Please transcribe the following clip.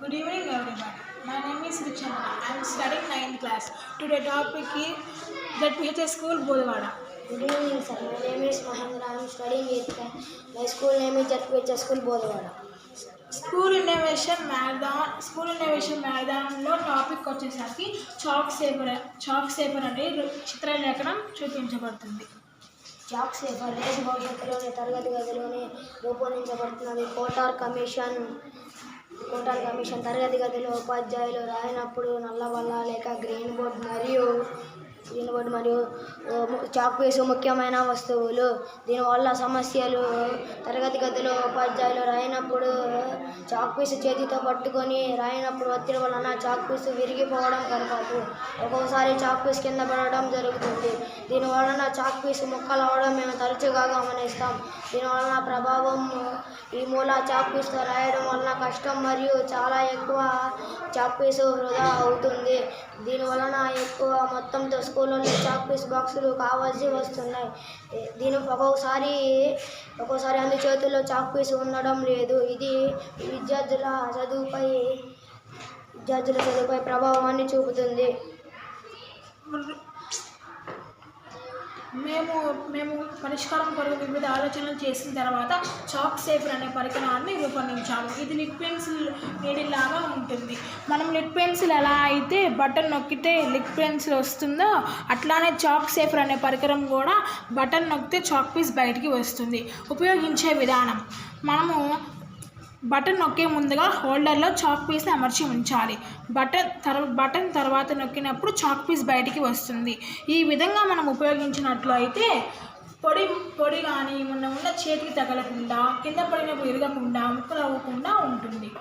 Good evening, everyone. My name is Richana. I am studying 9th class. Today topic is ZPH School, Bolwada. Good evening, sir. My name is Mahendra. I am studying 8th class. My school name is ZPH School, Bolwada. School innovation మ్యారథాన్లో topic వచ్చేసరికి chalk సేపర్ అనే చిత్రలేఖనం చూపించబడుతుంది. Chalk సేపర్ race భవిష్యత్తులోని తరగతి గదిలోనే రూపొందించబడుతున్నది. కోటార్ commission తరగతి గదిలో ఉపాధ్యాయులు రాయినప్పుడు నల్లబల్ల లేక గ్రీన్ బోర్డ్ మరియు చాక్ పీసు ముఖ్యమైన వస్తువులు. దీనివల్ల సమస్యలు: తరగతి గదిలో ఉపాధ్యాయులు రాయినప్పుడు చాక్ పీసు చేతితో పట్టుకొని రాయినప్పుడు ఒత్తిడి వలన చాక్ పీసు విరిగిపోవడం కరపాటు. ఒక్కోసారి చాక్ పీసు కింద పడడం జరుగుతుంది. దీనివలన చాక్ పీసు ముక్కలు అవడం మేము తరచుగా గమనిస్తాం. దీనివలన ప్రభావం: ఈ మూల చాక్ పీసుతో రాయడం వలన కష్టం మరియు చాలా ఎక్కువ చాక్ పీసు వృధా అవుతుంది. దీనివలన ఎక్కువ మొత్తంతో స్కూల్లోని చాక్ పీస్ బాక్సులు కావాల్సి వస్తున్నాయి. ఒక్కోసారి అన్ని చేతుల్లో చాక్ పీసు ఉండడం లేదు. ఇది విద్యార్థుల చదువుపై ప్రభావాన్ని చూపుతుంది. మేము పరిష్కారం కొరకు వివిధ ఆలోచనలు చేసిన తర్వాత చాక్ సేపర్ అనే పరికరాన్ని రూపొందించాము. ఇది లిడ్ పెన్సిల్ నీడిల్ లాగా ఉంటుంది. మనం లిడ్ పెన్సిల్ ఎలా అయితే బటన్ నొక్కితే లిడ్ పెన్సిల్ వస్తుందో అట్లానే చాక్ సేపర్ అనే పరికరం కూడా బటన్ నొక్కితే చాక్ పీస్ బయటికి వస్తుంది. ఉపయోగించే విధానం: మనము బటన్ నొక్కే ముందుగా హోల్డర్లో చాక్ పీస్ని అమర్చి ఉంచాలి. బటన్ తర్వాత నొక్కినప్పుడు చాక్ పీస్ బయటికి వస్తుంది. ఈ విధంగా మనం ఉపయోగించినట్లు అయితే పొడి కానీ ఉన్న చేతికి తగలకుండా, కింద పడినప్పుడు ఇరగకుండా, ముక్కలు అవ్వకుండా ఉంటుంది.